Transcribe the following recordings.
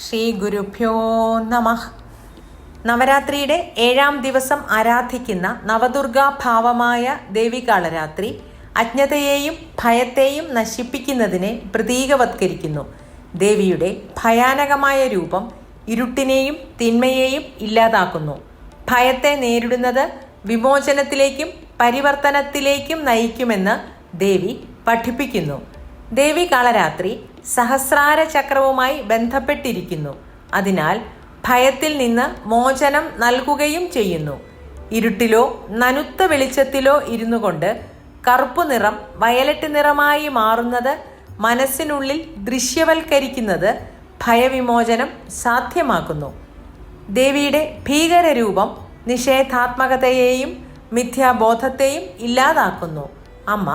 ശ്രീ ഗുരുഭ്യോ നമഃ. നവരാത്രിയുടെ 7ാം ദിവസം ആരാധിക്കുന്ന നവദുർഗാഭാവമായ ദേവികാളരാത്രി അജ്ഞതയെയും ഭയത്തെയും നശിപ്പിക്കുന്നതിനെ പ്രതീകവത്കരിക്കുന്നു. ദേവിയുടെ ഭയാനകമായ രൂപം ഇരുട്ടിനെയും തിന്മയെയും ഇല്ലാതാക്കുന്നു. ഭയത്തെ നേരിടുന്നത് വിമോചനത്തിലേക്കും പരിവർത്തനത്തിലേക്കും നയിക്കുമെന്ന് ദേവി പഠിപ്പിക്കുന്നു. ദേവികാളരാത്രി സഹസ്രാര ചക്രവുമായി ബന്ധപ്പെട്ടിരിക്കുന്നു. അതിനാൽ ഭയത്തിൽ നിന്ന് മോചനം നൽകുകയും ചെയ്യുന്നു. ഇരുട്ടിലോ നനുത്ത വെളിച്ചത്തിലോ ഇരുന്നു കൊണ്ട് കറുപ്പു നിറം വയലറ്റ് നിറമായി മാറുന്നത് മനസ്സിനുള്ളിൽ ദൃശ്യവൽക്കരിക്കുന്നത് ഭയവിമോചനം സാധ്യമാക്കുന്നു. ദേവിയുടെ ഭീകരരൂപം നിഷേധാത്മകതയെയും മിഥ്യാബോധത്തെയും ഇല്ലാതാക്കുന്നു. അമ്മ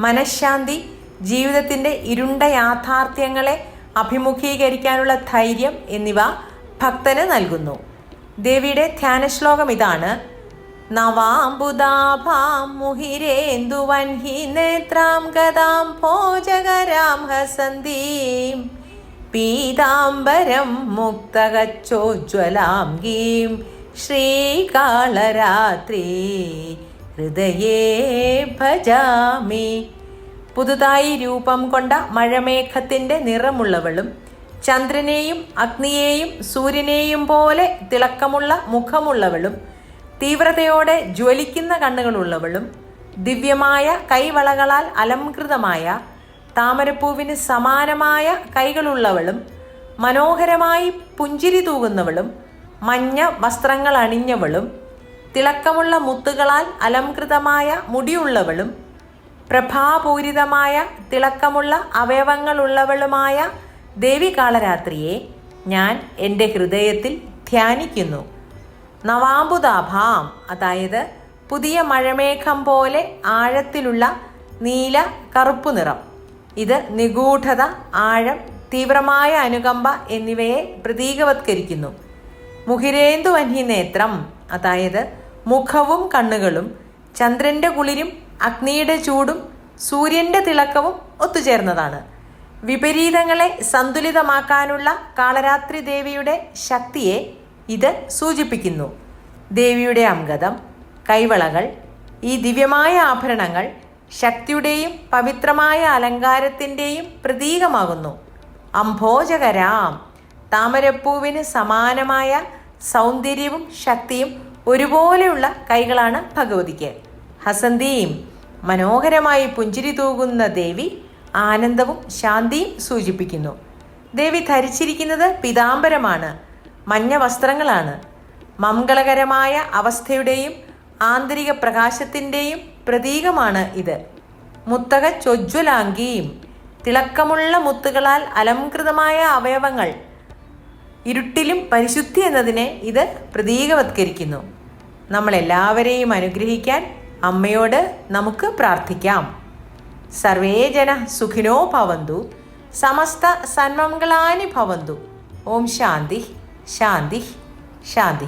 മനഃശാന്തി, ജീവിതത്തിൻ്റെ ഇരുണ്ട യാഥാർത്ഥ്യങ്ങളെ അഭിമുഖീകരിക്കാനുള്ള ധൈര്യം എന്നിവ ഭക്തന് നൽകുന്നു. ദേവിയുടെ ധ്യാനശ്ലോകം ഇതാണ്: നവാംബുദാഭാം മുഹിരേന്ദുവൻഹി നേത്രാം ഗദാം ഭോജകരാം ഹസന്തീം പീതാംബരം മുക്തഗച്ചോജ്വലാം ഗീം ശ്രീകാളരാത്രി ഹൃദയേ ഭജാമി. പുതുതായി രൂപം കൊണ്ട മഴമേഘത്തിൻ്റെ നിറമുള്ളവളും ചന്ദ്രനെയും അഗ്നിയെയും സൂര്യനെയും പോലെ തിളക്കമുള്ള മുഖമുള്ളവളും തീവ്രതയോടെ ജ്വലിക്കുന്ന കണ്ണുകളുള്ളവളും ദിവ്യമായ കൈവളകളാൽ അലംകൃതമായ താമരപ്പൂവിന് സമാനമായ കൈകളുള്ളവളും മനോഹരമായി പുഞ്ചിരി തൂകുന്നവളും മഞ്ഞ വസ്ത്രങ്ങൾ അണിഞ്ഞവളും തിളക്കമുള്ള മുത്തുകളാൽ അലംകൃതമായ മുടിയുള്ളവളും പ്രഭാപൂരിതമായ തിളക്കമുള്ള അവയവങ്ങളുള്ളവളുമായ ദേവികാളരാത്രിയെ ഞാൻ എൻ്റെ ഹൃദയത്തിൽ ധ്യാനിക്കുന്നു. നവാംബുദാഭാം, അതായത് പുതിയ മഴമേഘം പോലെ ആഴത്തിലുള്ള നീല കറുപ്പു നിറം. ഇത് നിഗൂഢത, ആഴം, തീവ്രമായ അനുകമ്പ എന്നിവയെ പ്രതീകവത്കരിക്കുന്നു. മുഹിരേന്ദുവൻഹി നേത്രം, അതായത് മുഖവും കണ്ണുകളും ചന്ദ്രൻ്റെ കുളിരും അഗ്നിയുടെ ചൂടും സൂര്യൻ്റെ തിളക്കവും ഒത്തുചേർന്നതാണ്. വിപരീതങ്ങളെ സന്തുലിതമാക്കാനുള്ള കാളരാത്രി ദേവിയുടെ ശക്തിയെ ഇത് സൂചിപ്പിക്കുന്നു. ദേവിയുടെ അംഗദം, കൈവളകൾ, ഈ ദിവ്യമായ ആഭരണങ്ങൾ ശക്തിയുടെയും പവിത്രമായ അലങ്കാരത്തിൻ്റെയും പ്രതീകമാകുന്നു. അംഭോജകരാം, താമരപ്പൂവിന് സമാനമായ സൗന്ദര്യവും ശക്തിയും ഒരുപോലെയുള്ള കൈകളാണ് ഭഗവതിക്ക്. ഹസന്തീം, മനോഹരമായി പുഞ്ചിരി തൂകുന്ന ദേവി ആനന്ദവും ശാന്തിയും സൂചിപ്പിക്കുന്നു. ദേവി ധരിച്ചിരിക്കുന്നത് പീതാംബരമാണ്, മഞ്ഞ വസ്ത്രങ്ങളാണ്. മംഗളകരമായ അവസ്ഥയുടെയും ആന്തരിക പ്രകാശത്തിൻ്റെയും പ്രതീകമാണ് ഇത്. മുത്തക ചൊജ്വലാംഗീം, തിളക്കമുള്ള മുത്തുകളാൽ അലംകൃതമായ അവയവങ്ങൾ. ഇരുട്ടിലും പരിശുദ്ധി എന്നതിനെ ഇത് പ്രതീകവത്കരിക്കുന്നു. നമ്മളെല്ലാവരെയും അനുഗ്രഹിക്കാൻ അമ്മയോട് നമുക്ക് പ്രാർത്ഥിക്കാം. സർവേ ജന സുഖിനോ ഭവന്തു, സമസ്ത സന്മംഗളാനി ഭവന്തു. ഓം ശാന്തി ശാന്തി ശാന്തി.